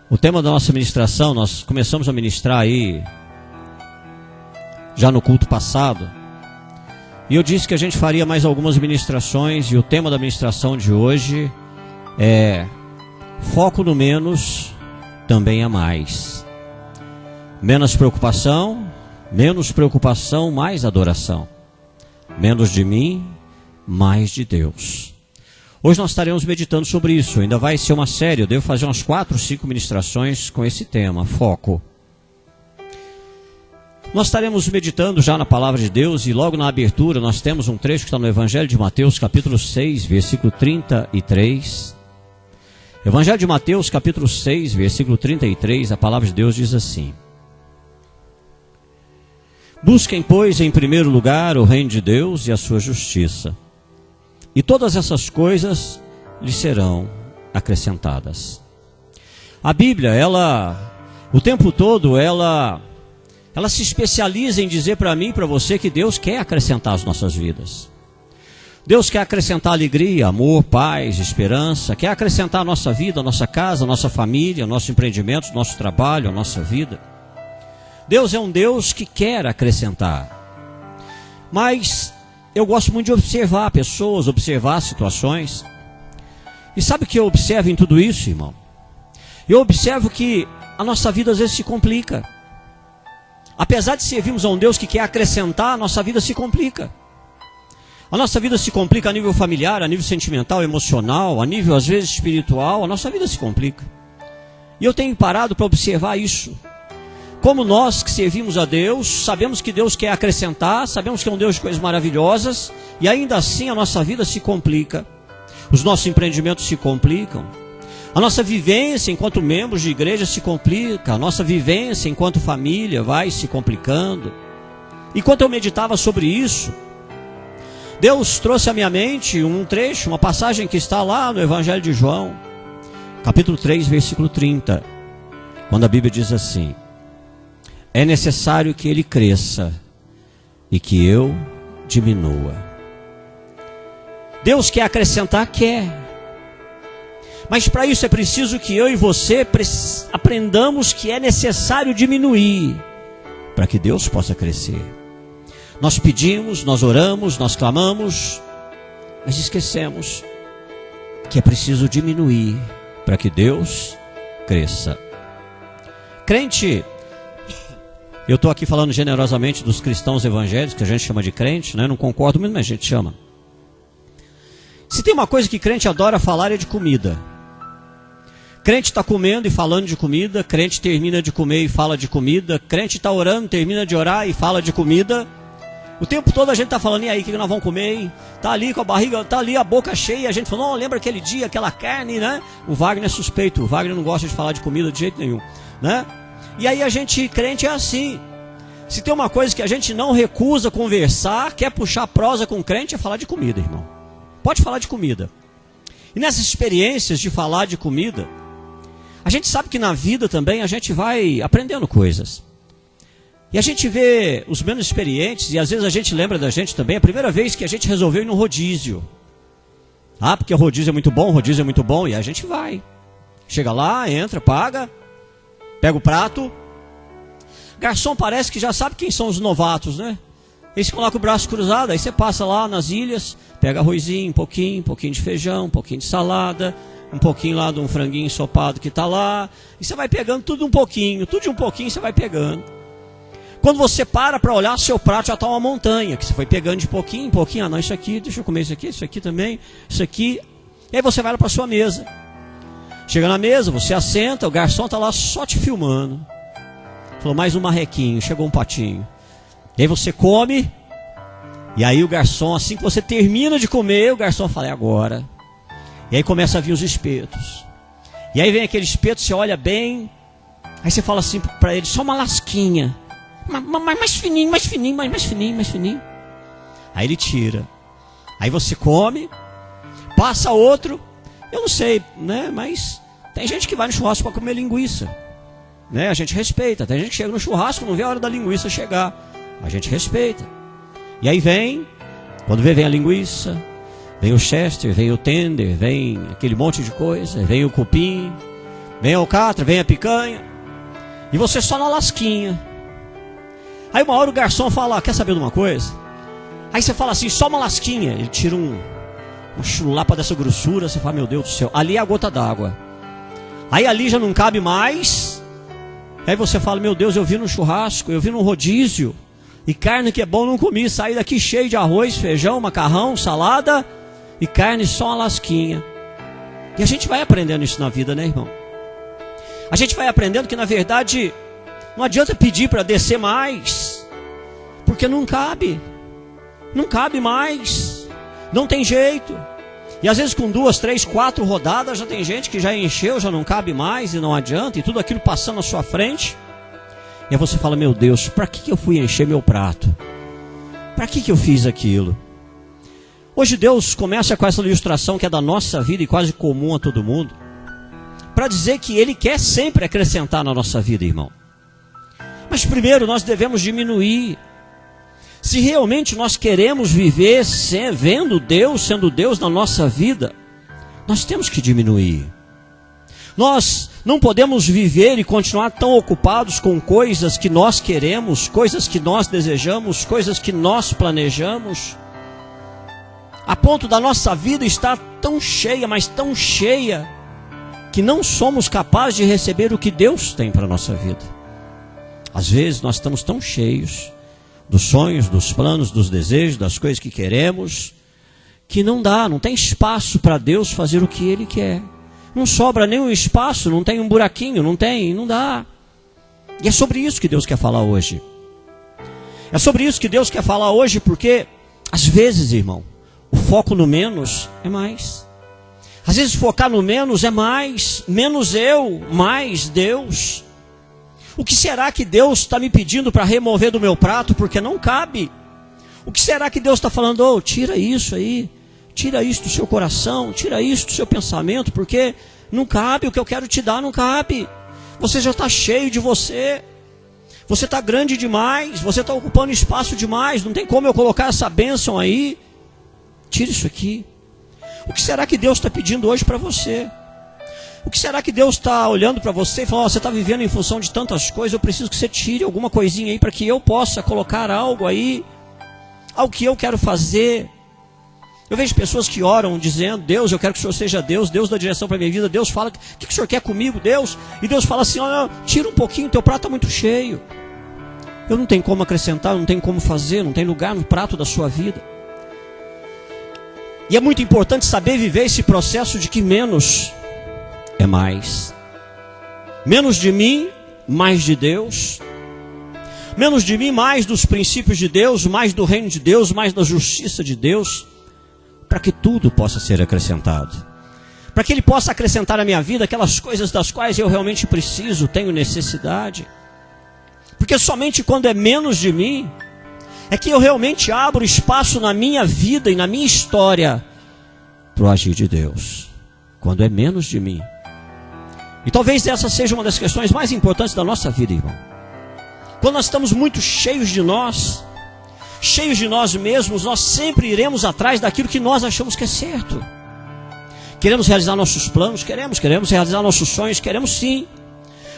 O tema da nossa ministração, nós começamos a ministrar aí já no culto passado. E eu disse que a gente faria mais algumas ministrações, e o tema da ministração de hoje é foco no menos, também é mais. Menos preocupação, mais adoração. Menos de mim, mais de Deus. Hoje nós estaremos meditando sobre isso. Ainda vai ser uma série, eu devo fazer umas 4, 5 ministrações com esse tema, foco. Nós estaremos meditando já na palavra de Deus, e logo na abertura nós temos um trecho que está no Evangelho de Mateus, capítulo 6, versículo 33. Evangelho de Mateus, capítulo 6, versículo 33, a palavra de Deus diz assim: Busquem, pois, em primeiro lugar o reino de Deus e a sua justiça, e todas essas coisas lhes serão acrescentadas. A Bíblia, o tempo todo, ela se especializa em dizer para mim e para você que Deus quer acrescentar as nossas vidas. Deus quer acrescentar alegria, amor, paz, esperança, quer acrescentar a nossa vida, a nossa casa, a nossa família, nosso empreendimento, nosso trabalho, a nossa vida. Deus é um Deus que quer acrescentar. Mas eu gosto muito de observar pessoas, observar situações. E sabe o que eu observo em tudo isso, irmão? Eu observo que a nossa vida às vezes se complica. Apesar de servirmos a um Deus que quer acrescentar, a nossa vida se complica. A nossa vida se complica a nível familiar, a nível sentimental, emocional, a nível às vezes espiritual, a nossa vida se complica. E eu tenho parado para observar isso. Como nós que servimos a Deus, sabemos que Deus quer acrescentar, sabemos que é um Deus de coisas maravilhosas, e ainda assim a nossa vida se complica. Os nossos empreendimentos se complicam. A nossa vivência enquanto membros de igreja se complica. A nossa vivência enquanto família vai se complicando. Enquanto eu meditava sobre isso, Deus trouxe à minha mente um trecho, uma passagem que está lá no Evangelho de João, capítulo 3, versículo 30, quando a Bíblia diz assim: É necessário que ele cresça e que eu diminua. Deus quer acrescentar? Quer. Mas para isso é preciso que eu e você aprendamos que é necessário diminuir, para que Deus possa crescer. Nós pedimos, nós oramos, nós clamamos, mas esquecemos que é preciso diminuir, para que Deus cresça. Crente, eu estou aqui falando generosamente dos cristãos evangélicos, que a gente chama de crente, né? Não concordo muito, mas a gente chama. Se tem uma coisa que crente adora falar é de comida. Crente está comendo e falando de comida, crente termina de comer e fala de comida, crente está orando, termina de orar e fala de comida. O tempo todo a gente está falando, e aí, o que nós vamos comer, hein? Está ali com a barriga, está ali a boca cheia, a gente falou, não, lembra aquele dia, aquela carne, né? O Wagner é suspeito, o Wagner não gosta de falar de comida de jeito nenhum, né? E aí a gente, crente é assim. Se tem uma coisa que a gente não recusa conversar, quer puxar prosa com crente, é falar de comida, irmão. Pode falar de comida. E nessas experiências de falar de comida, a gente sabe que na vida também a gente vai aprendendo coisas. E a gente vê os menos experientes, e às vezes a gente lembra da gente também, a primeira vez que a gente resolveu ir no rodízio. Ah, porque o rodízio é muito bom, e a gente vai. Chega lá, entra, paga, pega o prato. Garçom parece que já sabe quem são os novatos, né? Eles colocam o braço cruzado, aí você passa lá nas ilhas, pega arrozinho, um pouquinho de feijão, um pouquinho de salada, um pouquinho lá de um franguinho ensopado que está lá, e você vai pegando tudo de um pouquinho você vai pegando. Quando você para olhar, seu prato já está uma montanha, que você foi pegando de pouquinho em pouquinho, ah não, isso aqui, deixa eu comer isso aqui também, isso aqui, e aí você vai lá para a sua mesa. Chega na mesa, você assenta, o garçom está lá só te filmando. Falou, mais um marrequinho, chegou um patinho. E aí você come, e aí o garçom, assim que você termina de comer, o garçom fala, é agora. E aí começa a vir os espetos. E aí vem aquele espeto, você olha bem, aí você fala assim para ele, só uma lasquinha. Mais fininho. Aí ele tira. Aí você come, passa outro, eu não sei, né? Mas tem gente que vai no churrasco para comer linguiça, né? A gente respeita. Tem gente que chega no churrasco, não vê a hora da linguiça chegar. A gente respeita. E aí vem, quando vem a linguiça, vem o chester, vem o tender, vem aquele monte de coisa, vem o cupim, Vem a alcatra, vem a picanha. E você só na lasquinha. Aí uma hora o garçom fala, quer saber de uma coisa? Aí você fala assim, só uma lasquinha. Ele tira uma chulapa dessa grossura. Você fala, meu Deus do céu, ali é a gota d'água. Aí ali já não cabe mais. Aí você fala, meu Deus, eu vi no churrasco, eu vi no rodízio. E carne que é bom não comi. Saí daqui cheio de arroz, feijão, macarrão, salada. E carne só uma lasquinha. E a gente vai aprendendo isso na vida, né, irmão? A gente vai aprendendo que na verdade não adianta pedir para descer mais. Porque não cabe. Não cabe mais. Não tem jeito. E às vezes com 2, 3, 4 rodadas já tem gente que já encheu, já não cabe mais e não adianta. E tudo aquilo passando na sua frente. E aí você fala, meu Deus, para que eu fui encher meu prato? Para que eu fiz aquilo? Hoje Deus começa com essa ilustração que é da nossa vida e quase comum a todo mundo. Para dizer que Ele quer sempre acrescentar na nossa vida, irmão. Mas primeiro nós devemos diminuir. Se realmente nós queremos viver vendo Deus, sendo Deus na nossa vida, nós temos que diminuir. Nós não podemos viver e continuar tão ocupados com coisas que nós queremos, coisas que nós desejamos, coisas que nós planejamos, a ponto da nossa vida estar tão cheia, mas tão cheia, que não somos capazes de receber o que Deus tem para a nossa vida. Às vezes nós estamos tão cheios dos sonhos, dos planos, dos desejos, das coisas que queremos, que não dá, não tem espaço para Deus fazer o que Ele quer. Não sobra nenhum espaço, não tem um buraquinho, não dá. E é sobre isso que Deus quer falar hoje. É sobre isso que Deus quer falar hoje, porque às vezes, irmão, o foco no menos é mais. Às vezes focar no menos é mais. Menos eu, mais Deus. O que será que Deus está me pedindo para remover do meu prato? Porque não cabe. O que será que Deus está falando? Oh, tira isso aí. Tira isso do seu coração. Tira isso do seu pensamento. Porque não cabe. O que eu quero te dar não cabe. Você já está cheio de você. Você está grande demais. Você está ocupando espaço demais. Não tem como eu colocar essa bênção aí. Tira isso aqui. O que será que Deus está pedindo hoje para você? O que será que Deus está olhando para você e falando, você está vivendo em função de tantas coisas, eu preciso que você tire alguma coisinha aí para que eu possa colocar algo aí, algo que eu quero fazer. Eu vejo pessoas que oram dizendo, Deus, eu quero que o Senhor seja Deus, Deus dá direção para a minha vida, Deus fala, o que o Senhor quer comigo, Deus? E Deus fala assim, olha, tira um pouquinho, teu prato está muito cheio. Eu não tenho como acrescentar, não tenho como fazer, não tem lugar no prato da sua vida. E é muito importante saber viver esse processo de que menos é mais. Menos de mim, mais de Deus. Menos de mim, mais dos princípios de Deus, mais do reino de Deus, mais da justiça de Deus, para que tudo possa ser acrescentado. Para que Ele possa acrescentar à minha vida aquelas coisas das quais eu realmente preciso, tenho necessidade. Porque somente quando é menos de mim, é que eu realmente abro espaço na minha vida e na minha história para o agir de Deus. Quando é menos de mim. E talvez essa seja uma das questões mais importantes da nossa vida, irmão. Quando nós estamos muito cheios de nós mesmos, nós sempre iremos atrás daquilo que nós achamos que é certo. Queremos realizar nossos planos? Queremos realizar nossos sonhos? Queremos sim.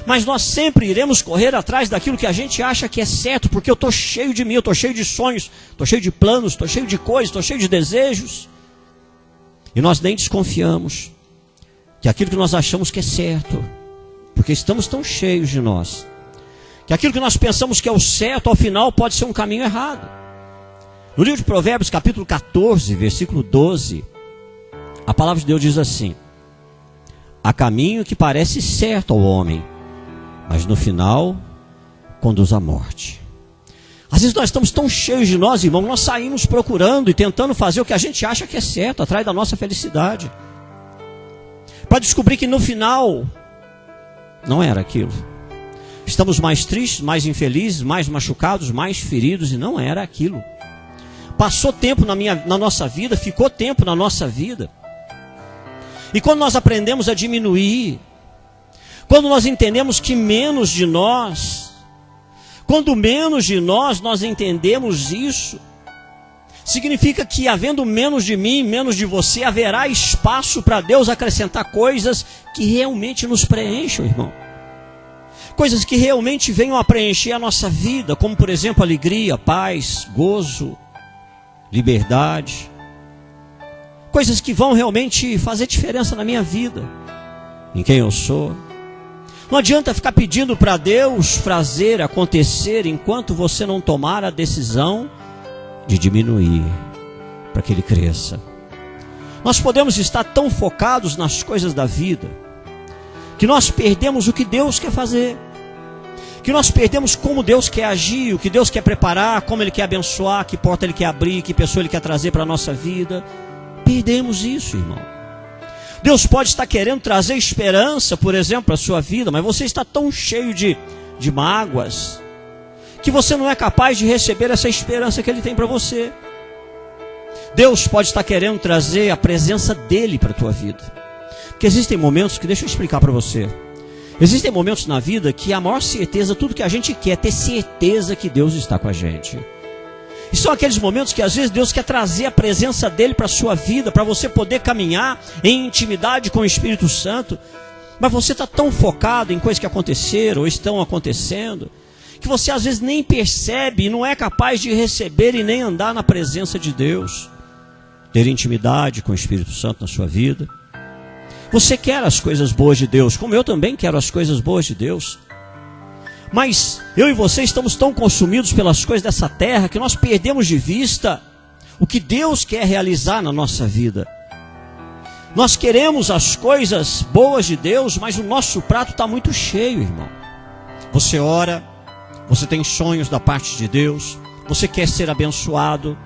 Mas nós sempre iremos correr atrás daquilo que a gente acha que é certo, porque eu estou cheio de mim, eu estou cheio de sonhos, estou cheio de planos, estou cheio de coisas, estou cheio de desejos. E nós nem desconfiamos que aquilo que nós achamos que é certo, porque estamos tão cheios de nós, que aquilo que nós pensamos que é o certo, ao final pode ser um caminho errado. No livro de Provérbios, capítulo 14, versículo 12, a palavra de Deus diz assim: há caminho que parece certo ao homem, mas no final conduz à morte. Às vezes nós estamos tão cheios de nós, irmão, nós saímos procurando e tentando fazer o que a gente acha que é certo, atrás da nossa felicidade, para descobrir que no final não era aquilo. Estamos mais tristes, mais infelizes, mais machucados, mais feridos, e não era aquilo. Passou tempo na nossa vida, ficou tempo na nossa vida. E quando nós aprendemos a diminuir, quando nós entendemos que menos de nós, quando menos de nós entendemos isso, significa que havendo menos de mim, menos de você, haverá espaço para Deus acrescentar coisas que realmente nos preencham, irmão. Coisas que realmente venham a preencher a nossa vida, como por exemplo alegria, paz, gozo, liberdade. Coisas que vão realmente fazer diferença na minha vida, em quem eu sou. Não adianta ficar pedindo para Deus fazer acontecer enquanto você não tomar a decisão de diminuir, para que Ele cresça. Nós podemos estar tão focados nas coisas da vida, que nós perdemos o que Deus quer fazer, que nós perdemos como Deus quer agir, o que Deus quer preparar, como Ele quer abençoar, que porta Ele quer abrir, que pessoa Ele quer trazer para a nossa vida. Perdemos isso, irmão. Deus pode estar querendo trazer esperança, por exemplo, para a sua vida, mas você está tão cheio de mágoas, que você não é capaz de receber essa esperança que Ele tem para você. Deus pode estar querendo trazer a presença dEle para a tua vida. Porque existem momentos que, deixa eu explicar para você, existem momentos na vida que a maior certeza, tudo que a gente quer é ter certeza que Deus está com a gente. E são aqueles momentos que às vezes Deus quer trazer a presença dEle para a sua vida, para você poder caminhar em intimidade com o Espírito Santo. Mas você está tão focado em coisas que aconteceram ou estão acontecendo, que você às vezes nem percebe e não é capaz de receber e nem andar na presença de Deus. Ter intimidade com o Espírito Santo na sua vida. Você quer as coisas boas de Deus, como eu também quero as coisas boas de Deus. Mas eu e você estamos tão consumidos pelas coisas dessa terra que nós perdemos de vista o que Deus quer realizar na nossa vida. Nós queremos as coisas boas de Deus, mas o nosso prato está muito cheio, irmão. Você ora, você tem sonhos da parte de Deus, você quer ser abençoado,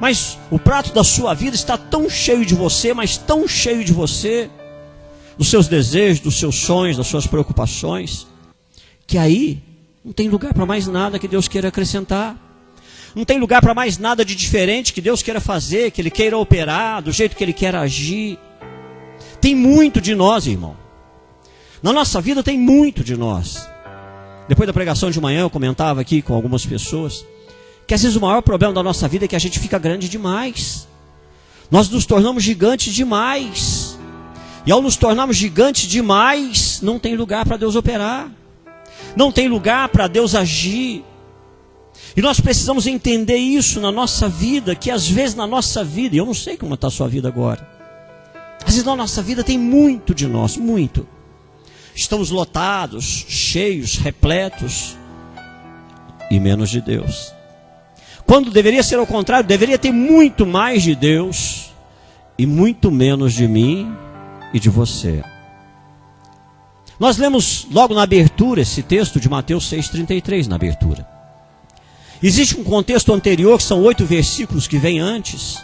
mas o prato da sua vida está tão cheio de você, mas tão cheio de você, dos seus desejos, dos seus sonhos, das suas preocupações, que aí não tem lugar para mais nada que Deus queira acrescentar. Não tem lugar para mais nada de diferente que Deus queira fazer, que Ele queira operar, do jeito que Ele quer agir. Tem muito de nós, irmão. Na nossa vida tem muito de nós. Depois da pregação de manhã eu comentava aqui com algumas pessoas que às vezes o maior problema da nossa vida é que a gente fica grande demais. Nós nos tornamos gigantes demais. E ao nos tornarmos gigantes demais, não tem lugar para Deus operar. Não tem lugar para Deus agir. E nós precisamos entender isso na nossa vida, que às vezes na nossa vida, e eu não sei como está a sua vida agora, às vezes na nossa vida tem muito de nós, muito. Estamos lotados, cheios, repletos, e menos de Deus. Quando deveria ser ao contrário, deveria ter muito mais de Deus, e muito menos de mim e de você. Nós lemos logo na abertura esse texto de Mateus 6,33 na abertura. Existe um contexto anterior, que são 8 versículos que vem antes,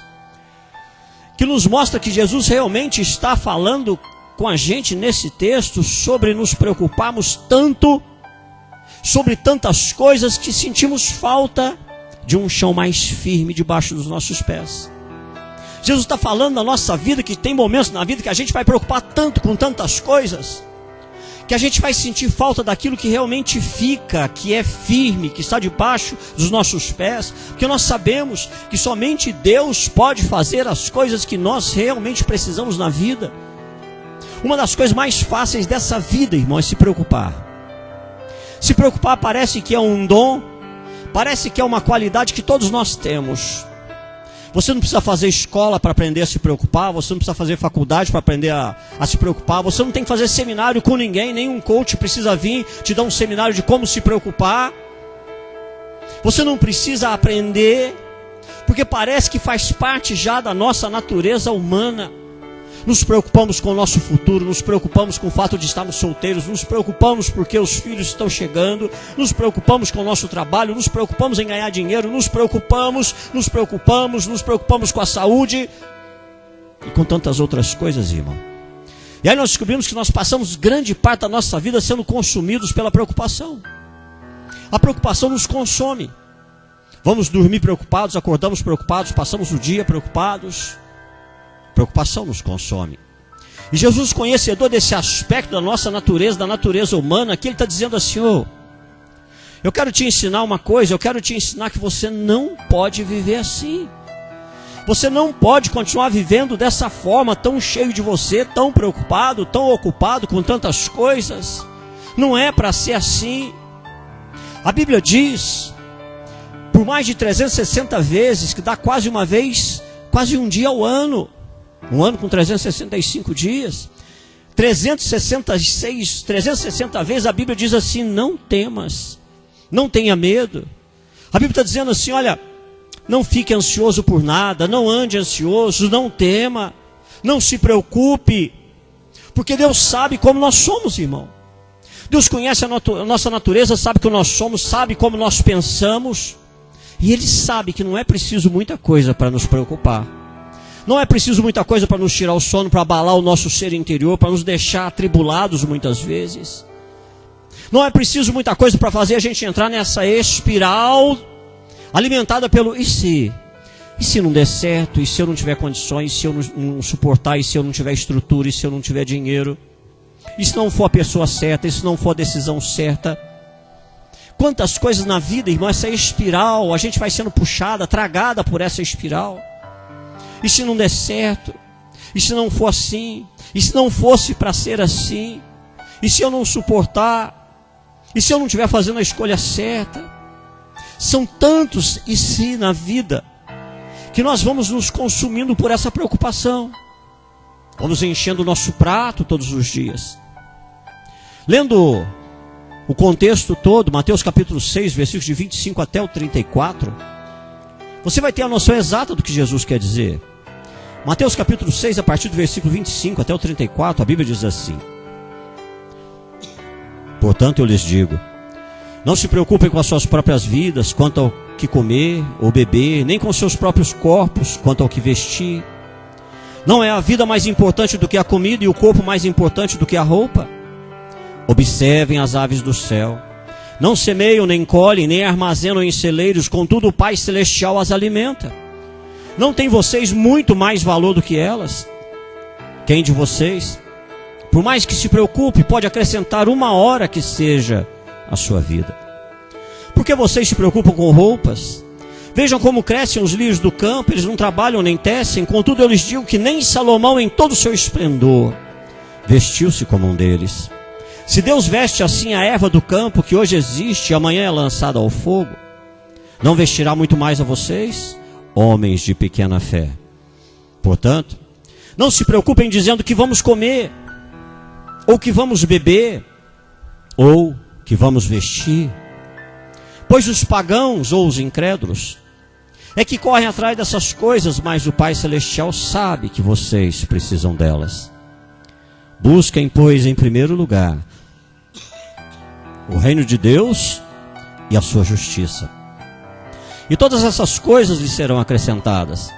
que nos mostra que Jesus realmente está falando com a gente nesse texto sobre nos preocuparmos tanto, sobre tantas coisas que sentimos falta de um chão mais firme debaixo dos nossos pés. Jesus está falando na nossa vida que tem momentos na vida que a gente vai preocupar tanto com tantas coisas, que a gente vai sentir falta daquilo que realmente fica, que é firme, que está debaixo dos nossos pés, porque nós sabemos que somente Deus pode fazer as coisas que nós realmente precisamos na vida. Uma das coisas mais fáceis dessa vida, irmão, é se preocupar. Se preocupar parece que é um dom, parece que é uma qualidade que todos nós temos. Você não precisa fazer escola para aprender a se preocupar, você não precisa fazer faculdade para aprender a se preocupar, você não tem que fazer seminário com ninguém, nenhum coach precisa vir te dar um seminário de como se preocupar. Você não precisa aprender, porque parece que faz parte já da nossa natureza humana. Nos preocupamos com o nosso futuro, nos preocupamos com o fato de estarmos solteiros, nos preocupamos porque os filhos estão chegando, nos preocupamos com o nosso trabalho, nos preocupamos em ganhar dinheiro, nos preocupamos com a saúde e com tantas outras coisas, irmão. E aí nós descobrimos que nós passamos grande parte da nossa vida sendo consumidos pela preocupação. A preocupação nos consome. Vamos dormir preocupados, acordamos preocupados, passamos o dia preocupados. Preocupação nos consome. E Jesus, conhecedor desse aspecto da nossa natureza, da natureza humana, aqui Ele está dizendo assim: eu quero te ensinar uma coisa, eu quero te ensinar que você não pode viver assim. Você não pode continuar vivendo dessa forma, tão cheio de você, tão preocupado, tão ocupado com tantas coisas. Não é para ser assim. A Bíblia diz, por mais de 360 vezes, que dá quase uma vez, quase um dia ao ano. Um ano com 365 dias. 360 vezes a Bíblia diz assim: não temas, não tenha medo. A Bíblia está dizendo assim: olha, não fique ansioso por nada, não ande ansioso, não tema, não se preocupe, porque Deus sabe como nós somos, irmão. Deus conhece a nossa natureza, sabe como nós somos, sabe como nós pensamos, e Ele sabe que não é preciso muita coisa para nos preocupar. Não é preciso muita coisa para nos tirar o sono, para abalar o nosso ser interior, para nos deixar atribulados muitas vezes. Não é preciso muita coisa para fazer a gente entrar nessa espiral alimentada pelo e se não der certo, e se eu não tiver condições, e se eu não suportar, e se eu não tiver estrutura, e se eu não tiver dinheiro, e se não for a pessoa certa, e se não for a decisão certa. Quantas coisas na vida, irmão, essa espiral, a gente vai sendo puxada, tragada por essa espiral. E se não der certo? E se não for assim? E se não fosse para ser assim? E se eu não suportar? E se eu não estiver fazendo a escolha certa? São tantos e se na vida que nós vamos nos consumindo por essa preocupação. Vamos enchendo o nosso prato todos os dias. Lendo o contexto todo, Mateus capítulo 6, versículos de 25 até o 34, você vai ter a noção exata do que Jesus quer dizer. Mateus capítulo 6, a partir do versículo 25 até o 34, a Bíblia diz assim: portanto eu lhes digo, não se preocupem com as suas próprias vidas, quanto ao que comer ou beber, nem com seus próprios corpos, quanto ao que vestir. Não é a vida mais importante do que a comida, e o corpo mais importante do que a roupa? Observem as aves do céu. Não semeiam, nem colhem, nem armazenam em celeiros, contudo o Pai Celestial as alimenta. Não tem vocês muito mais valor do que elas? Quem de vocês, por mais que se preocupe, pode acrescentar uma hora que seja a sua vida? Por que vocês se preocupam com roupas? Vejam como crescem os lírios do campo, eles não trabalham nem tecem, contudo eu lhes digo que nem Salomão em todo o seu esplendor vestiu-se como um deles. Se Deus veste assim a erva do campo, que hoje existe e amanhã é lançada ao fogo, não vestirá muito mais a vocês, homens de pequena fé? Portanto, não se preocupem dizendo que vamos comer, ou que vamos beber, ou que vamos vestir, pois os pagãos ou os incrédulos é que correm atrás dessas coisas, mas o Pai Celestial sabe que vocês precisam delas. Busquem, pois, em primeiro lugar o reino de Deus e a sua justiça, e todas essas coisas lhes serão acrescentadas.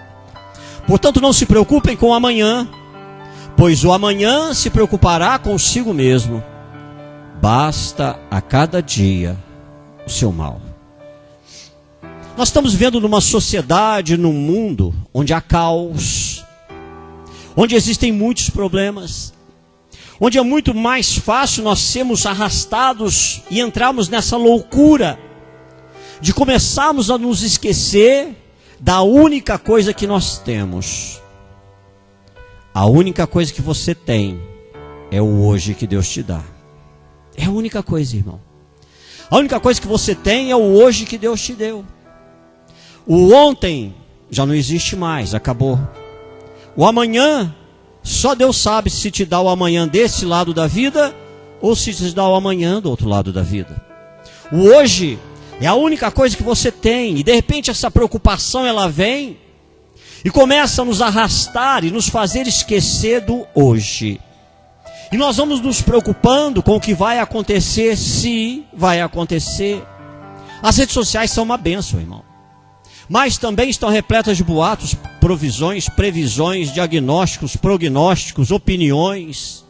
Portanto, não se preocupem com o amanhã, pois o amanhã se preocupará consigo mesmo. Basta a cada dia o seu mal. Nós estamos vivendo numa sociedade, num mundo onde há caos, onde existem muitos problemas, onde é muito mais fácil nós sermos arrastados e entrarmos nessa loucura de começarmos a nos esquecer da única coisa que nós temos. A única coisa que você tem é o hoje que Deus te dá. É a única coisa, irmão. A única coisa que você tem é o hoje que Deus te deu. O ontem já não existe mais, acabou. O amanhã, só Deus sabe se te dá o amanhã desse lado da vida ou se te dá o amanhã do outro lado da vida. O hoje é a única coisa que você tem, e de repente essa preocupação ela vem e começa a nos arrastar e nos fazer esquecer do hoje. E nós vamos nos preocupando com o que vai acontecer, se vai acontecer. As redes sociais são uma bênção, irmão, mas também estão repletas de boatos, provisões, previsões, diagnósticos, prognósticos, opiniões,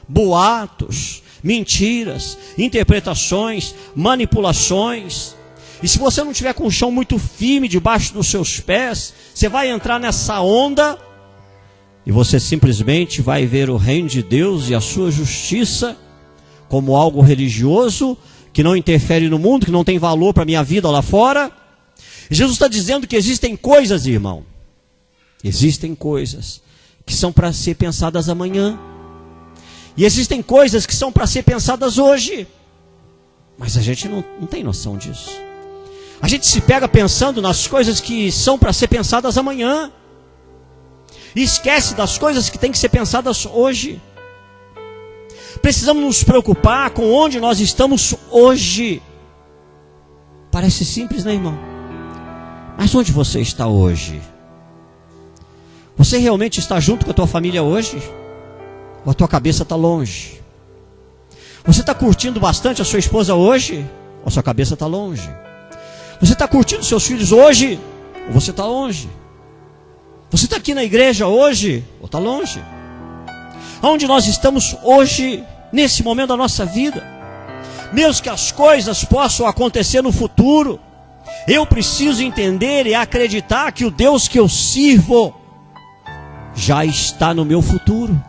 boatos, mentiras, interpretações, manipulações. E se você não tiver com o chão muito firme debaixo dos seus pés, você vai entrar nessa onda e você simplesmente vai ver o reino de Deus e a sua justiça como algo religioso, que não interfere no mundo, que não tem valor para a minha vida lá fora. E Jesus está dizendo que existem coisas, irmão, Existem coisas que são para ser pensadas amanhã. E existem coisas que são para ser pensadas hoje. Mas a gente não tem noção disso. A gente se pega pensando nas coisas que são para ser pensadas amanhã. E esquece das coisas que têm que ser pensadas hoje. Precisamos nos preocupar com onde nós estamos hoje. Parece simples, né, irmão? Mas onde você está hoje? Você realmente está junto com a tua família hoje? Ou a tua cabeça está longe? Você está curtindo bastante a sua esposa hoje? Ou a sua cabeça está longe? Você está curtindo seus filhos hoje? Ou você está longe? Você está aqui na igreja hoje? Ou está longe? Onde nós estamos hoje, nesse momento da nossa vida? Mesmo que as coisas possam acontecer no futuro, eu preciso entender e acreditar que o Deus que eu sirvo já está no meu futuro.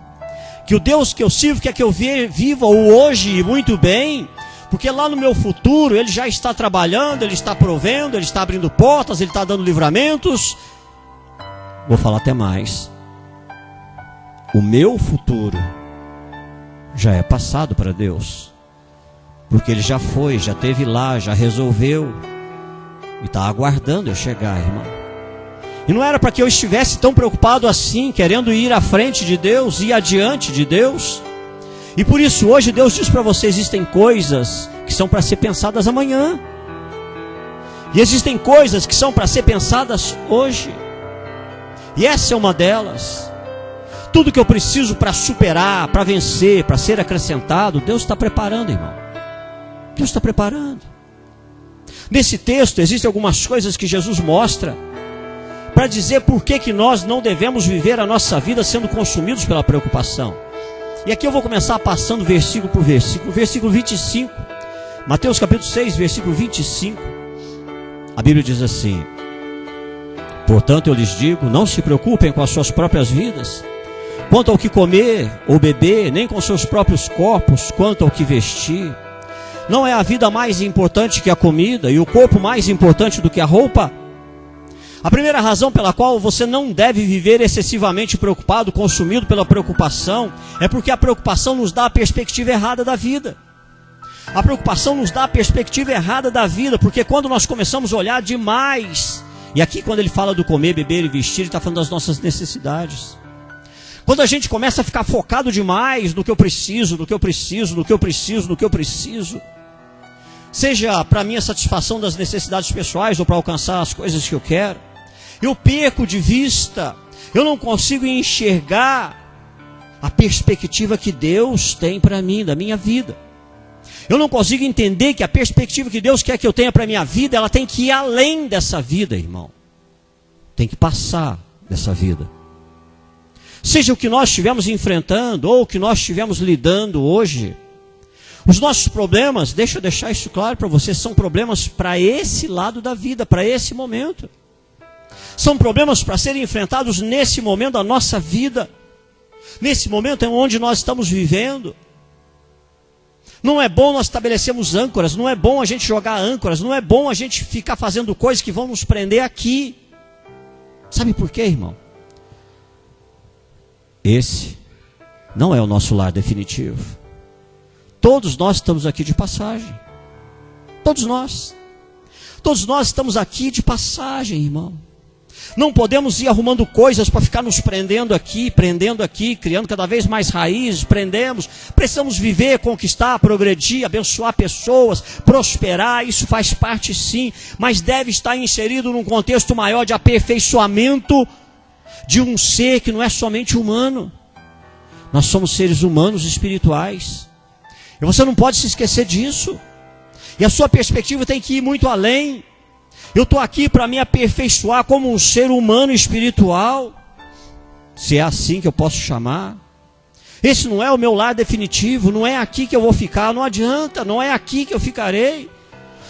Que o Deus que eu sirvo quer que eu viva o hoje muito bem, porque lá no meu futuro Ele já está trabalhando, Ele está provendo, Ele está abrindo portas, Ele está dando livramentos. Vou falar até mais. O meu futuro já é passado para Deus, porque Ele já foi, já esteve lá, já resolveu, e está aguardando eu chegar, irmão. E não era para que eu estivesse tão preocupado assim, querendo ir à frente de Deus, ir adiante de Deus. E por isso hoje Deus diz para você, existem coisas que são para ser pensadas amanhã. E existem coisas que são para ser pensadas hoje. E essa é uma delas. Tudo que eu preciso para superar, para vencer, para ser acrescentado, Deus está preparando, irmão. Deus está preparando. Nesse texto existem algumas coisas que Jesus mostra para dizer por que nós não devemos viver a nossa vida sendo consumidos pela preocupação. E aqui eu vou começar passando versículo por versículo. Versículo 25, Mateus capítulo 6, versículo 25. A Bíblia diz assim: portanto eu lhes digo, não se preocupem com as suas próprias vidas, quanto ao que comer ou beber, nem com seus próprios corpos, quanto ao que vestir. Não é a vida mais importante que a comida, e o corpo mais importante do que a roupa? A primeira razão pela qual você não deve viver excessivamente preocupado, consumido pela preocupação, é porque a preocupação nos dá a perspectiva errada da vida. A preocupação nos dá a perspectiva errada da vida, porque quando nós começamos a olhar demais, e aqui quando ele fala do comer, beber e vestir, ele está falando das nossas necessidades. Quando a gente começa a ficar focado demais no que eu preciso, no que eu preciso, no que eu preciso, no que eu preciso, seja para minha satisfação das necessidades pessoais ou para alcançar as coisas que eu quero, eu perco de vista, eu não consigo enxergar a perspectiva que Deus tem para mim, da minha vida. Eu não consigo entender que a perspectiva que Deus quer que eu tenha para a minha vida, ela tem que ir além dessa vida, irmão. Tem que passar dessa vida. Seja o que nós estivermos enfrentando ou o que nós estivermos lidando hoje, os nossos problemas, deixa eu deixar isso claro para você, são problemas para esse lado da vida, para esse momento. São problemas para serem enfrentados nesse momento da nossa vida. Nesse momento é onde nós estamos vivendo. Não é bom nós estabelecermos âncoras, não é bom a gente jogar âncoras, não é bom a gente ficar fazendo coisas que vão nos prender aqui. Sabe por quê, irmão? Esse não é o nosso lar definitivo. Todos nós estamos aqui de passagem. Todos nós. Todos nós estamos aqui de passagem, irmão. Não podemos ir arrumando coisas para ficar nos prendendo aqui, criando cada vez mais raízes, prendemos. Precisamos viver, conquistar, progredir, abençoar pessoas, prosperar, isso faz parte sim, mas deve estar inserido num contexto maior de aperfeiçoamento de um ser que não é somente humano. Nós somos seres humanos espirituais. E você não pode se esquecer disso. E a sua perspectiva tem que ir muito além. Eu estou aqui para me aperfeiçoar como um ser humano espiritual, se é assim que eu posso chamar. Esse não é o meu lar definitivo, não é aqui que eu vou ficar, não adianta, não é aqui que eu ficarei.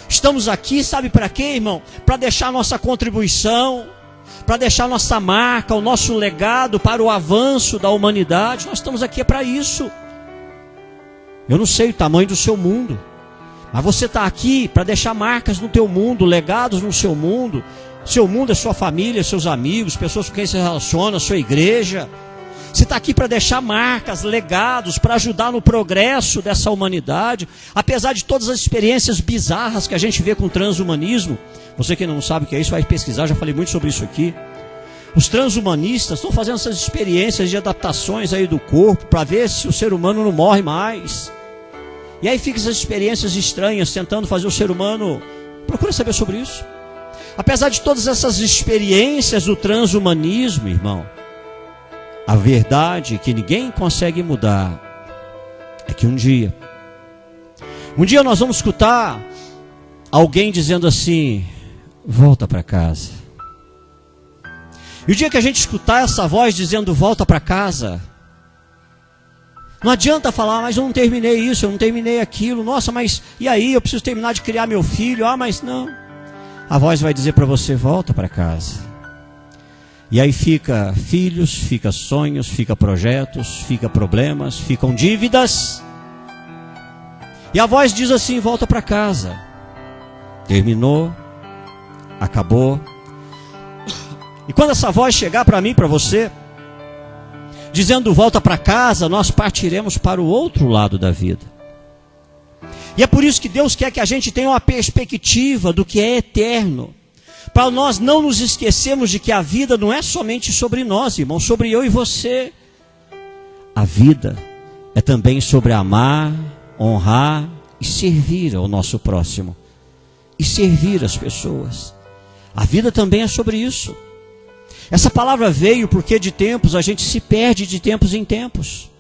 Estamos aqui, sabe para quê, irmão? Para deixar nossa contribuição, para deixar nossa marca, o nosso legado para o avanço da humanidade. Nós estamos aqui para isso. Eu não sei o tamanho do seu mundo, mas você está aqui para deixar marcas no teu mundo, legados no seu mundo, Seu mundo é sua família, seus amigos, pessoas com quem você se relaciona, sua igreja. Você está aqui para deixar marcas, legados, para ajudar no progresso dessa humanidade. Apesar de todas as experiências bizarras que a gente vê com o transhumanismo. Você que não sabe o que é isso, vai pesquisar, já falei muito sobre isso aqui. Os transhumanistas estão fazendo essas experiências de adaptações aí do corpo, para ver se o ser humano não morre mais. E aí ficam essas experiências estranhas, tentando fazer o ser humano... Procura saber sobre isso. Apesar de todas essas experiências do transhumanismo, irmão, a verdade que ninguém consegue mudar é que um dia nós vamos escutar alguém dizendo assim: volta para casa. E o dia que a gente escutar essa voz dizendo volta para casa, não adianta falar, mas eu não terminei isso, eu não terminei aquilo, nossa, mas e aí, eu preciso terminar de criar meu filho, mas não. A voz vai dizer para você, volta para casa. E aí fica filhos, fica sonhos, fica projetos, fica problemas, ficam dívidas. E a voz diz assim, volta para casa. Terminou, acabou. E quando essa voz chegar para mim, para você, dizendo volta para casa, nós partiremos para o outro lado da vida. E é por isso que Deus quer que a gente tenha uma perspectiva do que é eterno. Para nós não nos esquecermos de que a vida não é somente sobre nós, irmão, sobre eu e você. A vida é também sobre amar, honrar e servir ao nosso próximo. E servir as pessoas. A vida também é sobre isso. Essa palavra veio porque de tempos a gente se perde de tempos em tempos.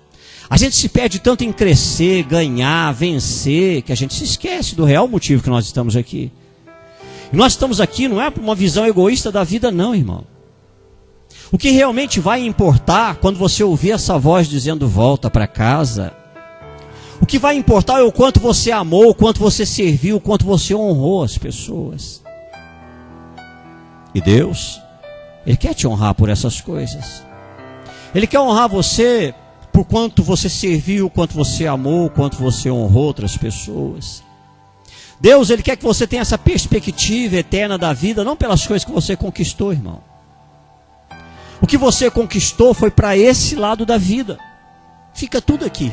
A gente se perde tanto em crescer, ganhar, vencer, que a gente se esquece do real motivo que nós estamos aqui. E nós estamos aqui não é por uma visão egoísta da vida não, irmão. O que realmente vai importar quando você ouvir essa voz dizendo volta para casa, o que vai importar é o quanto você amou, o quanto você serviu, o quanto você honrou as pessoas. E Deus, Ele quer te honrar por essas coisas. Ele quer honrar você por quanto você serviu, quanto você amou, quanto você honrou outras pessoas. Deus, Ele quer que você tenha essa perspectiva eterna da vida, não pelas coisas que você conquistou, irmão. O que você conquistou foi para esse lado da vida. Fica tudo aqui.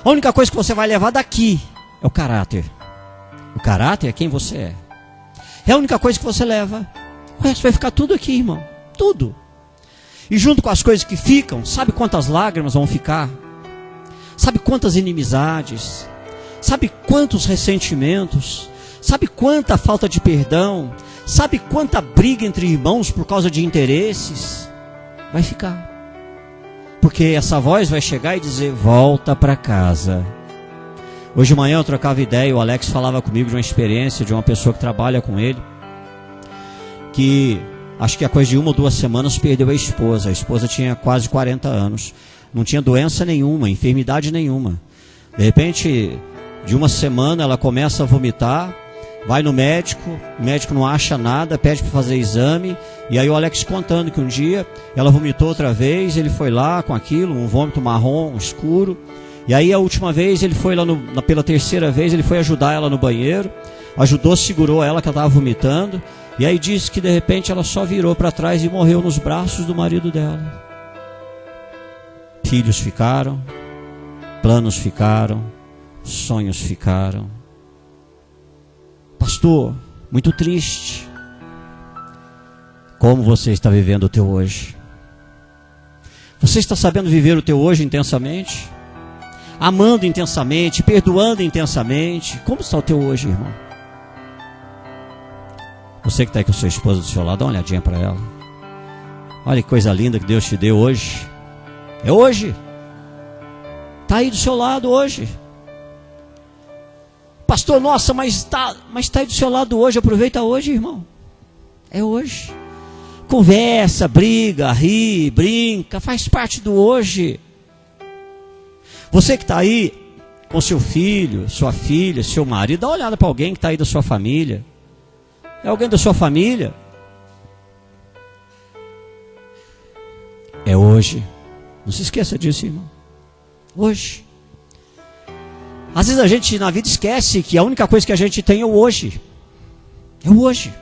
A única coisa que você vai levar daqui é o caráter. O caráter é quem você é. É a única coisa que você leva. O resto vai ficar tudo aqui, irmão. Tudo. E junto com as coisas que ficam, sabe quantas lágrimas vão ficar? Sabe quantas inimizades? Sabe quantos ressentimentos? Sabe quanta falta de perdão? Sabe quanta briga entre irmãos por causa de interesses? Vai ficar. Porque essa voz vai chegar e dizer, volta para casa. Hoje de manhã eu trocava ideia e o Alex falava comigo de uma experiência de uma pessoa que trabalha com ele, que acho que há coisa de 1 ou 2 semanas perdeu a esposa. A esposa tinha quase 40 anos. Não tinha doença nenhuma, enfermidade nenhuma. De repente, de uma semana ela começa a vomitar, vai no médico, o médico não acha nada, pede para fazer exame. E aí o Alex contando que um dia ela vomitou outra vez, ele foi lá com aquilo, um vômito marrom, escuro. E aí a última vez ele foi lá, pela terceira vez, ele foi ajudar ela no banheiro. Ajudou, segurou ela que ela estava vomitando. E aí disse que de repente ela só virou para trás e morreu nos braços do marido dela. Filhos ficaram, planos ficaram, sonhos ficaram. Pastor, muito triste. Como você está vivendo o teu hoje? Você está sabendo viver o teu hoje intensamente? Amando intensamente, perdoando intensamente? Como está o teu hoje, irmão? Você que está aí com a sua esposa do seu lado, dá uma olhadinha para ela. Olha que coisa linda que Deus te deu hoje. É hoje. Está aí do seu lado hoje. Pastor, nossa, mas está aí do seu lado hoje. Aproveita hoje, irmão. É hoje. Conversa, briga, ri, brinca. Faz parte do hoje. Você que está aí com seu filho, sua filha, seu marido, dá uma olhada para alguém que está aí da sua família. É alguém da sua família? É hoje. Não se esqueça disso, irmão. Hoje. Às vezes a gente na vida esquece que a única coisa que a gente tem é o hoje. É o hoje.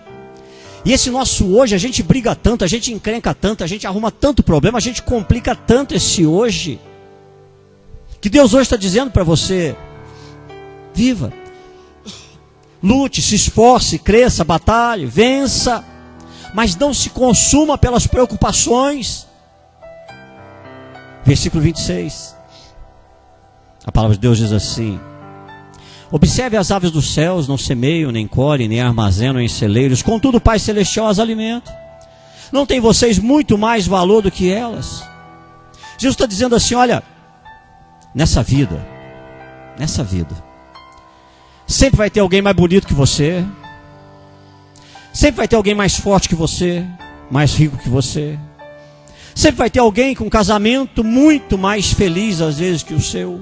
E esse nosso hoje, a gente briga tanto, a gente encrenca tanto, a gente arruma tanto problema, a gente complica tanto esse hoje, que Deus hoje está dizendo para você: viva, lute, se esforce, cresça, batalhe, vença, mas não se consuma pelas preocupações. Versículo 26, a palavra de Deus diz assim: observe as aves dos céus, não semeiam, nem colhem, nem armazenam em celeiros, contudo o Pai Celestial as alimenta. Não tem vocês muito mais valor do que elas? Jesus está dizendo assim: olha, nessa vida, sempre vai ter alguém mais bonito que você, sempre vai ter alguém mais forte que você, mais rico que você, sempre vai ter alguém com um casamento muito mais feliz às vezes que o seu.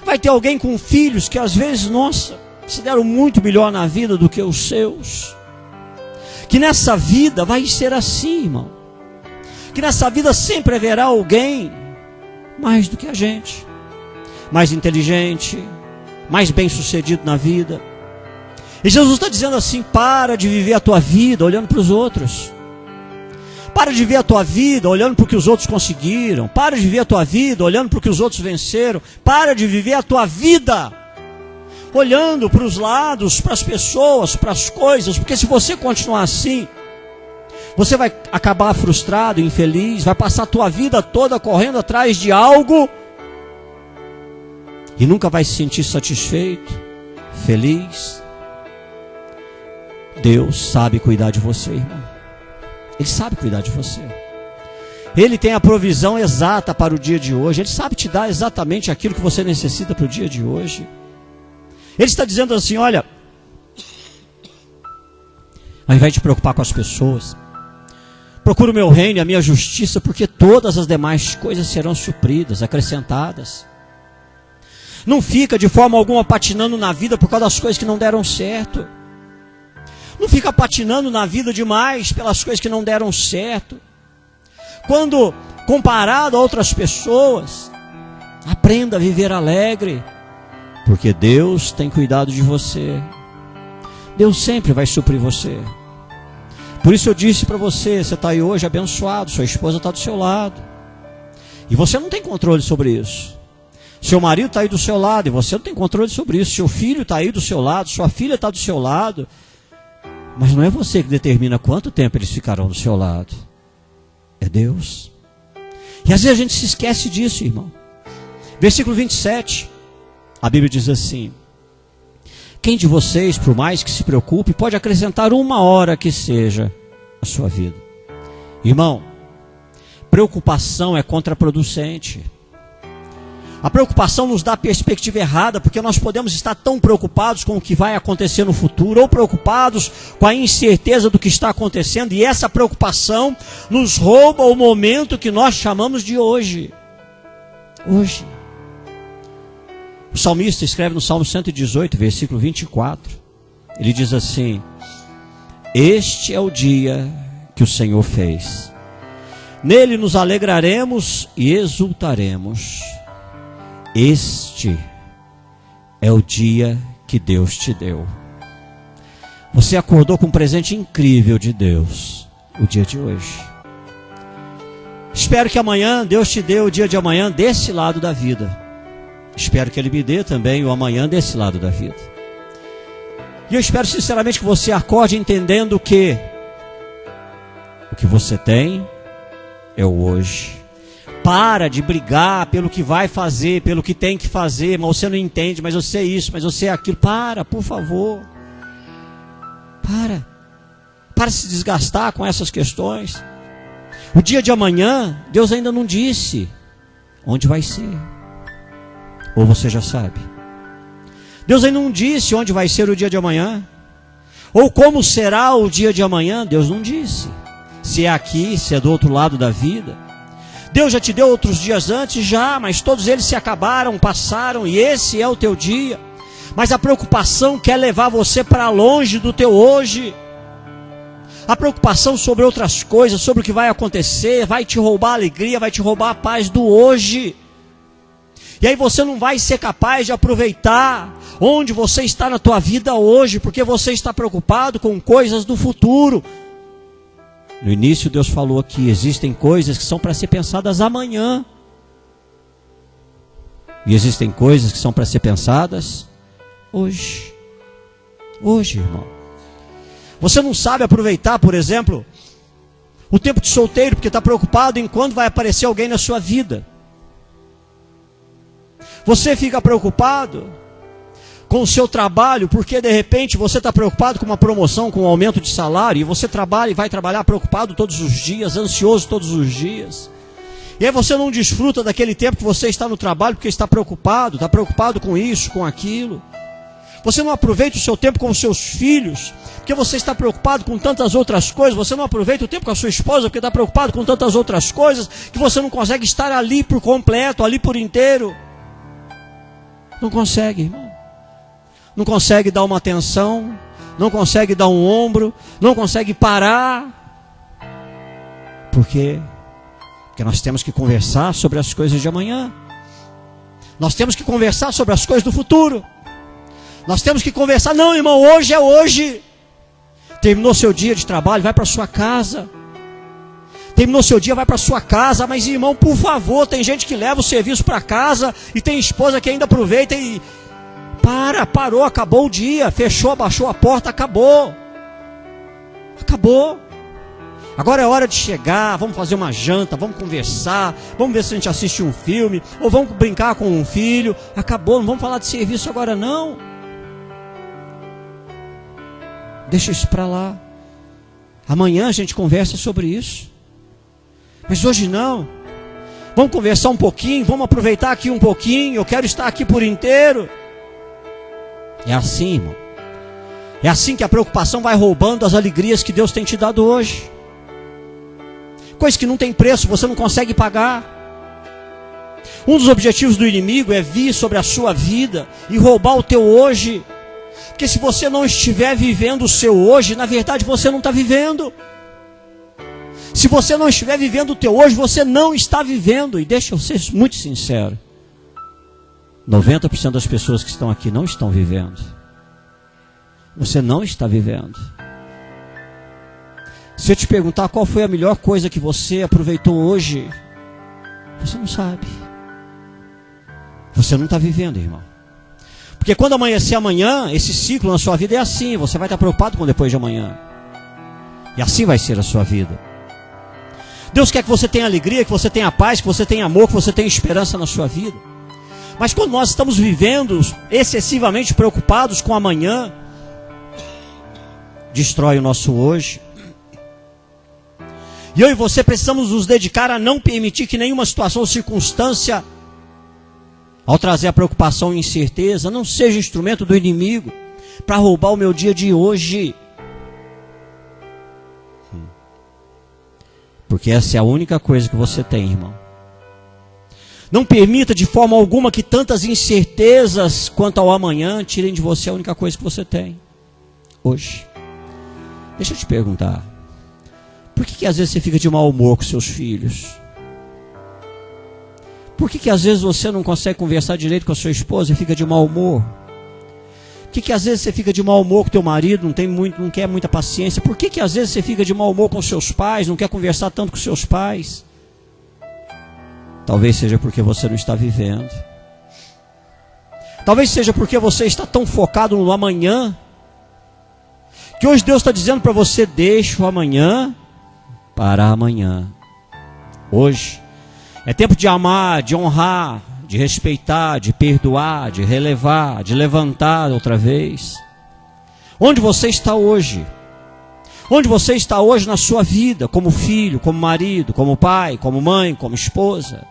Vai ter alguém com filhos que às vezes, nossa, se deram muito melhor na vida do que os seus. Que nessa vida vai ser assim, irmão. Que nessa vida sempre haverá alguém mais do que a gente, mais inteligente, mais bem sucedido na vida. E Jesus está dizendo assim: para de viver a tua vida olhando para os outros. Para de viver a tua vida olhando para o que os outros conseguiram. Para de viver a tua vida olhando para o que os outros venceram. Para de viver a tua vida olhando para os lados, para as pessoas, para as coisas. Porque se você continuar assim, você vai acabar frustrado, infeliz. Vai passar a tua vida toda correndo atrás de algo e nunca vai se sentir satisfeito, feliz. Deus sabe cuidar de você, irmão. Ele sabe cuidar de você. Ele tem a provisão exata para o dia de hoje. Ele sabe te dar exatamente aquilo que você necessita para o dia de hoje. Ele está dizendo assim: olha, ao invés de te preocupar com as pessoas, procura o meu reino e a minha justiça, porque todas as demais coisas serão supridas, acrescentadas. Não fica de forma alguma patinando na vida por causa das coisas que não deram certo. Não fica patinando na vida demais pelas coisas que não deram certo. Quando comparado a outras pessoas, aprenda a viver alegre, porque Deus tem cuidado de você. Deus sempre vai suprir você. Por isso eu disse para você: você está aí hoje abençoado, sua esposa está do seu lado, e você não tem controle sobre isso. Seu marido está aí do seu lado, e você não tem controle sobre isso. Seu filho está aí do seu lado, sua filha está do seu lado. Mas não é você que determina quanto tempo eles ficarão do seu lado. É Deus. E às vezes a gente se esquece disso, irmão. Versículo 27. A Bíblia diz assim: quem de vocês, por mais que se preocupe, pode acrescentar 1 hora que seja a sua vida? Irmão, preocupação é contraproducente. A preocupação nos dá perspectiva errada, porque nós podemos estar tão preocupados com o que vai acontecer no futuro, ou preocupados com a incerteza do que está acontecendo, e essa preocupação nos rouba o momento que nós chamamos de hoje. Hoje. O salmista escreve no Salmo 118, versículo 24. Ele diz assim: este é o dia que o Senhor fez. Nele nos alegraremos e exultaremos. Este é o dia que Deus te deu. Você acordou com um presente incrível de Deus, o dia de hoje. Espero que amanhã Deus te dê o dia de amanhã desse lado da vida. Espero que Ele me dê também o amanhã desse lado da vida. E eu espero sinceramente que você acorde entendendo que o que você tem é o hoje. Para de brigar pelo que vai fazer, pelo que tem que fazer, mas você não entende, mas eu sei isso, mas eu sei aquilo. Para, por favor. Para de se desgastar com essas questões. O dia de amanhã, Deus ainda não disse onde vai ser. Ou você já sabe? Deus ainda não disse onde vai ser o dia de amanhã. Ou como será o dia de amanhã, Deus não disse. Se é aqui, se é do outro lado da vida. Deus já te deu outros dias antes, já, mas todos eles se acabaram, passaram, e esse é o teu dia. Mas a preocupação quer levar você para longe do teu hoje. A preocupação sobre outras coisas, sobre o que vai acontecer, vai te roubar a alegria, vai te roubar a paz do hoje. E aí você não vai ser capaz de aproveitar onde você está na tua vida hoje, porque você está preocupado com coisas do futuro. No início Deus falou que existem coisas que são para ser pensadas amanhã. E existem coisas que são para ser pensadas hoje. Hoje, irmão. Você não sabe aproveitar, por exemplo, o tempo de solteiro, porque está preocupado em quando vai aparecer alguém na sua vida. Você fica preocupado com o seu trabalho, porque de repente você está preocupado com uma promoção, com um aumento de salário, e você trabalha e vai trabalhar preocupado todos os dias, ansioso todos os dias. E aí você não desfruta daquele tempo que você está no trabalho, porque está preocupado com isso, com aquilo. Você não aproveita o seu tempo com os seus filhos, porque você está preocupado com tantas outras coisas. Você não aproveita o tempo com a sua esposa, porque está preocupado com tantas outras coisas, que você não consegue estar ali por completo, ali por inteiro. Não consegue, irmão. Não consegue dar uma atenção, não consegue dar um ombro, não consegue parar. Por quê? Porque nós temos que conversar sobre as coisas de amanhã. Nós temos que conversar sobre as coisas do futuro. Nós temos que conversar, não, irmão, hoje é hoje. Terminou seu dia de trabalho, vai para sua casa. Terminou seu dia, vai para sua casa. Mas, irmão, por favor, tem gente que leva o serviço para casa e tem esposa que ainda aproveita e... Parou, acabou o dia, fechou, abaixou a porta, acabou. Acabou. Agora é hora de chegar, vamos fazer uma janta, vamos conversar, vamos ver se a gente assiste um filme, ou vamos brincar com um filho. Acabou, não vamos falar de serviço agora não. Deixa isso para lá. Amanhã a gente conversa sobre isso. Mas hoje não. Vamos conversar um pouquinho, vamos aproveitar aqui um pouquinho, eu quero estar aqui por inteiro. É assim, irmão. É assim que a preocupação vai roubando as alegrias que Deus tem te dado hoje. Coisa que não tem preço, você não consegue pagar. Um dos objetivos do inimigo é vir sobre a sua vida e roubar o teu hoje. Porque se você não estiver vivendo o seu hoje, na verdade você não está vivendo. Se você não estiver vivendo o teu hoje, você não está vivendo. E deixa eu ser muito sincero. 90% das pessoas que estão aqui não estão vivendo. Você não está vivendo. Se eu te perguntar qual foi a melhor coisa que você aproveitou hoje, você não sabe. Você não está vivendo, irmão. Porque quando amanhecer amanhã, esse ciclo na sua vida é assim. Você vai estar preocupado com depois de amanhã. E assim vai ser a sua vida. Deus quer que você tenha alegria, que você tenha paz, que você tenha amor, que você tenha esperança na sua vida. Mas quando nós estamos vivendo excessivamente preocupados com amanhã, destrói o nosso hoje. E eu e você precisamos nos dedicar a não permitir que nenhuma situação ou circunstância, ao trazer a preocupação e incerteza, não seja instrumento do inimigo para roubar o meu dia de hoje. Porque essa é a única coisa que você tem, irmão. Não permita de forma alguma que tantas incertezas quanto ao amanhã tirem de você a única coisa que você tem hoje. Deixa eu te perguntar. Por que às vezes você fica de mau humor com seus filhos? Por que às vezes você não consegue conversar direito com a sua esposa e fica de mau humor? Por que às vezes você fica de mau humor com teu marido, não quer muita paciência? Por que às vezes você fica de mau humor com seus pais, não quer conversar tanto com seus pais? Talvez seja porque você não está vivendo. Talvez seja porque você está tão focado no amanhã, que hoje Deus está dizendo para você, deixa o amanhã para amanhã. Hoje é tempo de amar, de honrar, de respeitar, de perdoar, de relevar, de levantar outra vez. Onde você está hoje? Onde você está hoje na sua vida, como filho, como marido, como pai, como mãe, como esposa?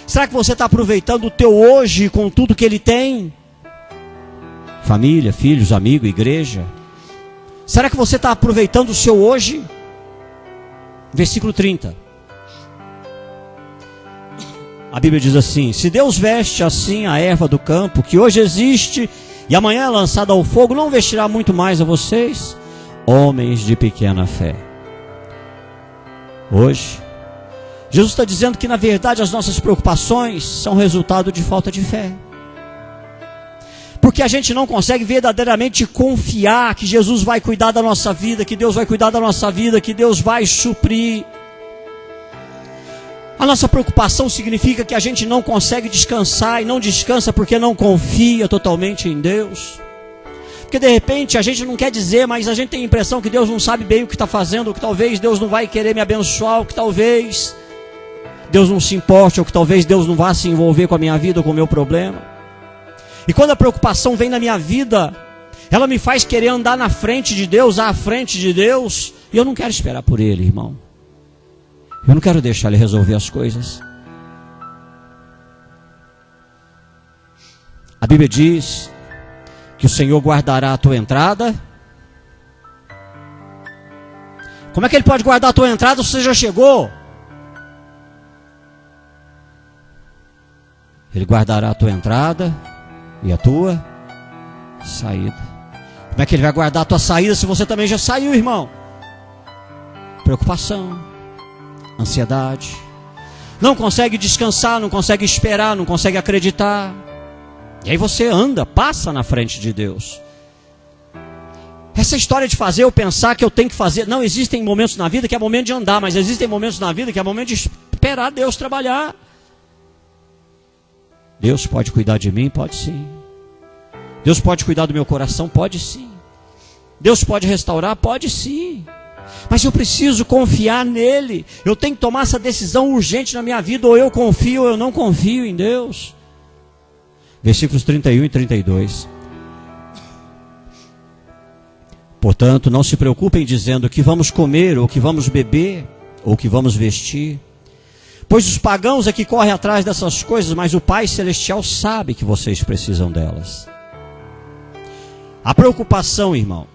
Será que você está aproveitando o teu hoje com tudo que ele tem? Família, filhos, amigos, igreja. Será que você está aproveitando o seu hoje? Versículo 30. A Bíblia diz assim: se Deus veste assim a erva do campo, que hoje existe e amanhã é lançada ao fogo, não vestirá muito mais a vocês, homens de pequena fé. Hoje, Jesus está dizendo que na verdade as nossas preocupações são resultado de falta de fé. Porque a gente não consegue verdadeiramente confiar que Jesus vai cuidar da nossa vida, que Deus vai cuidar da nossa vida, que Deus vai suprir. A nossa preocupação significa que a gente não consegue descansar, e não descansa porque não confia totalmente em Deus. Porque de repente a gente não quer dizer, mas a gente tem a impressão que Deus não sabe bem o que está fazendo, ou que talvez Deus não vai querer me abençoar, ou que talvez Deus não se importe, ou que talvez Deus não vá se envolver com a minha vida ou com o meu problema. E quando a preocupação vem na minha vida, ela me faz querer andar na frente de Deus, à frente de Deus, e eu não quero esperar por Ele, irmão. Eu não quero deixar Ele resolver as coisas. A Bíblia diz que o Senhor guardará a tua entrada. Como é que Ele pode guardar a tua entrada se você já chegou? Ele guardará a tua entrada e a tua saída. Como é que Ele vai guardar a tua saída se você também já saiu, irmão? Preocupação, ansiedade. Não consegue descansar, não consegue esperar, não consegue acreditar. E aí você anda, passa na frente de Deus. Essa história de fazer eu pensar que eu tenho que fazer. Não, existem momentos na vida que é momento de andar, mas existem momentos na vida que é momento de esperar Deus trabalhar. Deus pode cuidar de mim? Pode sim. Deus pode cuidar do meu coração? Pode sim. Deus pode restaurar? Pode sim. Mas eu preciso confiar nele. Eu tenho que tomar essa decisão urgente na minha vida. Ou eu confio ou eu não confio em Deus. Versículos 31 e 32. Portanto, não se preocupem dizendo que vamos comer, ou que vamos beber, ou que vamos vestir. Pois os pagãos é que correm atrás dessas coisas, mas o Pai Celestial sabe que vocês precisam delas. A preocupação, irmão,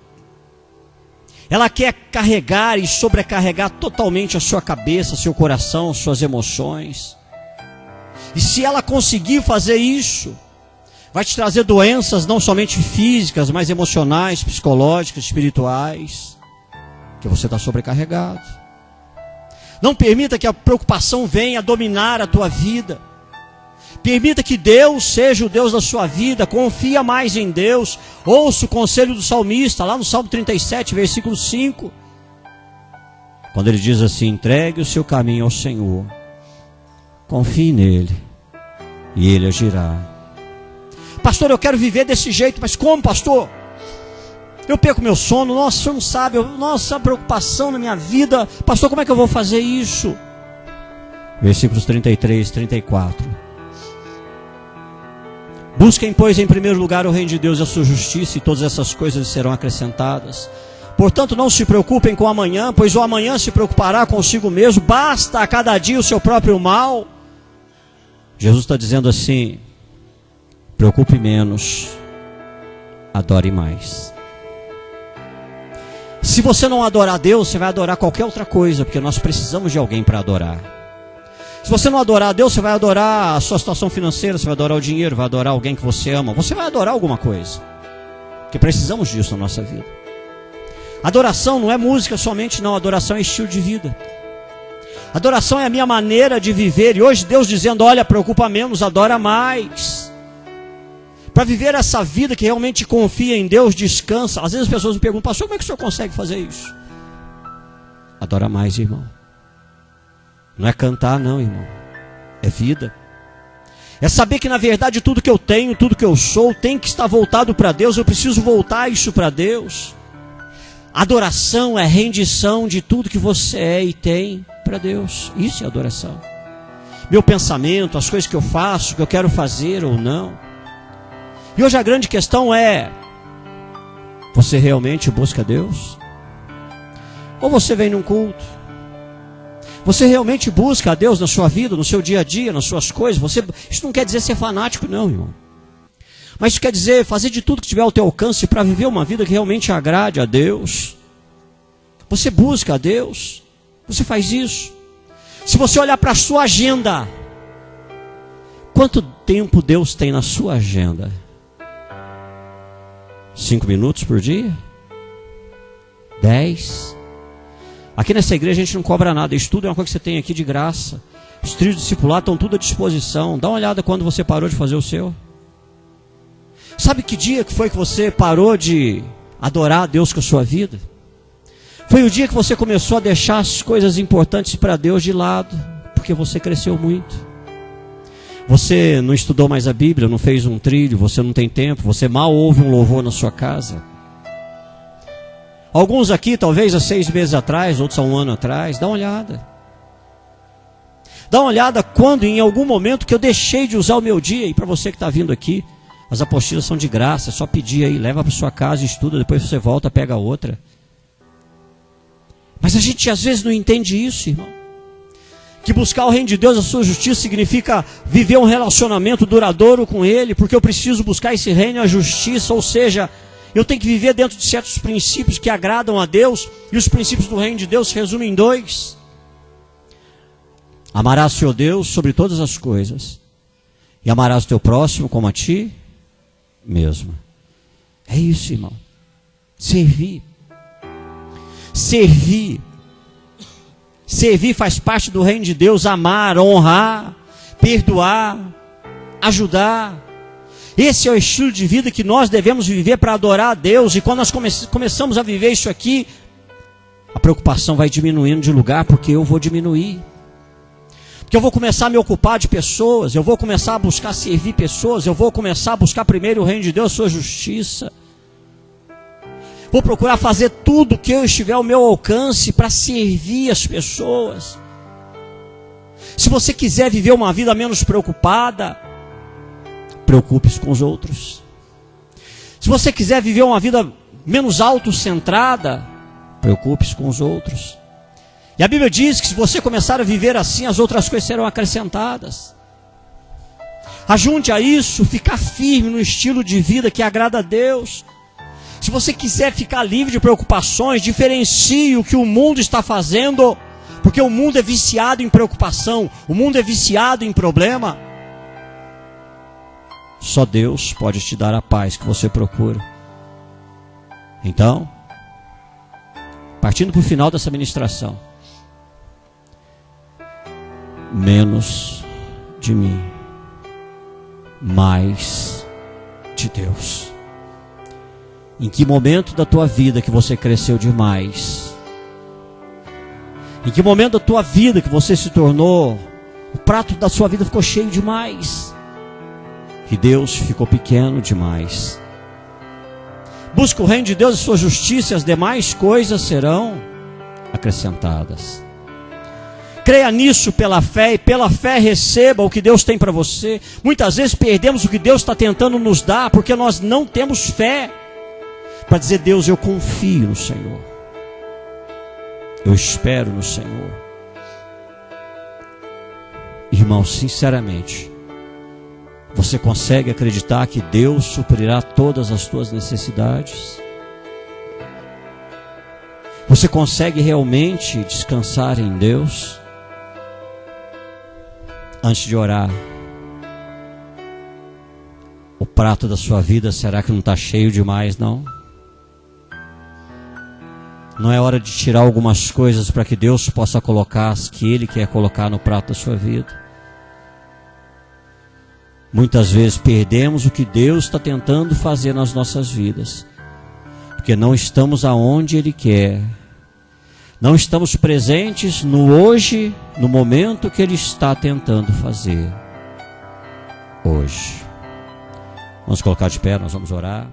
ela quer carregar e sobrecarregar totalmente a sua cabeça, seu coração, suas emoções. E se ela conseguir fazer isso, vai te trazer doenças não somente físicas, mas emocionais, psicológicas, espirituais, que você está sobrecarregado. Não permita que a preocupação venha dominar a tua vida. Permita que Deus seja o Deus da sua vida. Confia mais em Deus. Ouça o conselho do salmista, lá no Salmo 37, versículo 5. Quando ele diz assim: entregue o seu caminho ao Senhor. Confie nele e ele agirá. Pastor, eu quero viver desse jeito. Mas como, pastor? Eu perco meu sono. Nossa, o senhor não sabe. Nossa, a preocupação na minha vida. Pastor, como é que eu vou fazer isso? Versículos 33, 34. Busquem, pois, em primeiro lugar o reino de Deus e a sua justiça, e todas essas coisas serão acrescentadas. Portanto, não se preocupem com o amanhã, pois o amanhã se preocupará consigo mesmo. Basta a cada dia o seu próprio mal. Jesus está dizendo assim: preocupe menos, adore mais. Se você não adorar a Deus, você vai adorar qualquer outra coisa, porque nós precisamos de alguém para adorar. Se você não adorar a Deus, você vai adorar a sua situação financeira, você vai adorar o dinheiro, vai adorar alguém que você ama. Você vai adorar alguma coisa, porque precisamos disso na nossa vida. Adoração não é música somente, não. Adoração é estilo de vida. Adoração é a minha maneira de viver. E hoje Deus dizendo: olha, preocupa menos, adora mais. Para viver essa vida que realmente confia em Deus, descansa. Às vezes as pessoas me perguntam: pastor, como é que o senhor consegue fazer isso? Adora mais, irmão. Não é cantar, não, irmão. É vida. É saber que na verdade tudo que eu tenho, tudo que eu sou, tem que estar voltado para Deus. Eu preciso voltar isso para Deus. Adoração é rendição de tudo que você é e tem para Deus. Isso é adoração. Meu pensamento, as coisas que eu faço, que eu quero fazer ou não. E hoje a grande questão é: você realmente busca Deus? Ou você vem num culto? Você realmente busca a Deus na sua vida, no seu dia a dia, nas suas coisas? Isso não quer dizer ser fanático, não, irmão. Mas isso quer dizer fazer de tudo que tiver ao teu alcance para viver uma vida que realmente agrade a Deus. Você busca a Deus? Você faz isso? Se você olhar para a sua agenda, quanto tempo Deus tem na sua agenda? 5 minutos por dia? 10? Aqui nessa igreja a gente não cobra nada. Estudo é uma coisa que você tem aqui de graça. Os trilhos discipulados estão tudo à disposição. Dá uma olhada quando você parou de fazer o seu. Sabe que dia que foi que você parou de adorar a Deus com a sua vida? Foi o dia que você começou a deixar as coisas importantes para Deus de lado, porque você cresceu muito. Você não estudou mais a Bíblia, não fez um trilho, você não tem tempo, você mal ouve um louvor na sua casa. Alguns aqui, talvez há 6 meses atrás, outros há 1 ano atrás, dá uma olhada. Dá uma olhada quando, em algum momento, que eu deixei de usar o meu dia. E para você que está vindo aqui, as apostilas são de graça, é só pedir aí, leva para sua casa, estuda, depois você volta, pega outra. Mas a gente às vezes não entende isso, irmão. Que buscar o reino de Deus, a sua justiça, significa viver um relacionamento duradouro com Ele, porque eu preciso buscar esse reino e a justiça, ou seja, eu tenho que viver dentro de certos princípios que agradam a Deus, e os princípios do reino de Deus se resumem em 2. Amarás o Senhor Deus sobre todas as coisas, e amarás o teu próximo como a ti mesmo. É isso, irmão. Servir. Servir faz parte do reino de Deus. Amar, honrar, perdoar, ajudar. Esse é o estilo de vida que nós devemos viver para adorar a Deus. E quando nós começamos a viver isso aqui, a preocupação vai diminuindo de lugar, porque eu vou diminuir. Porque eu vou começar a me ocupar de pessoas, eu vou começar a buscar servir pessoas, eu vou começar a buscar primeiro o reino de Deus, a sua justiça. Vou procurar fazer tudo que eu estiver ao meu alcance para servir as pessoas. Se você quiser viver uma vida menos preocupada, preocupe-se com os outros. Se você quiser viver uma vida menos autocentrada, preocupe-se com os outros. E a Bíblia diz que se você começar a viver assim, as outras coisas serão acrescentadas. Ajunte a isso, ficar firme no estilo de vida que agrada a Deus. Se você quiser ficar livre de preocupações, diferencie o que o mundo está fazendo, porque o mundo é viciado em preocupação, o mundo é viciado em problema. Só Deus pode te dar a paz que você procura. Então, partindo para o final dessa ministração, menos de mim, mais de Deus. Em que momento da tua vida que você cresceu demais? Em que momento da tua vida que você se tornou, o prato da sua vida ficou cheio demais? E Deus ficou pequeno demais? Busca o reino de Deus e sua justiça, e as demais coisas serão acrescentadas. Creia nisso pela fé, e pela fé receba o que Deus tem para você. Muitas vezes perdemos o que Deus está tentando nos dar, porque nós não temos fé para dizer: Deus, eu confio no Senhor, eu espero no Senhor. Irmão, sinceramente, você consegue acreditar que Deus suprirá todas as tuas necessidades? Você consegue realmente descansar em Deus? Antes de orar, o prato da sua vida, será que não está cheio demais, não? Não é hora de tirar algumas coisas para que Deus possa colocar as que Ele quer colocar no prato da sua vida? Muitas vezes perdemos o que Deus está tentando fazer nas nossas vidas, porque não estamos aonde Ele quer. Não estamos presentes no hoje, no momento que Ele está tentando fazer hoje. Vamos colocar de pé, nós vamos orar.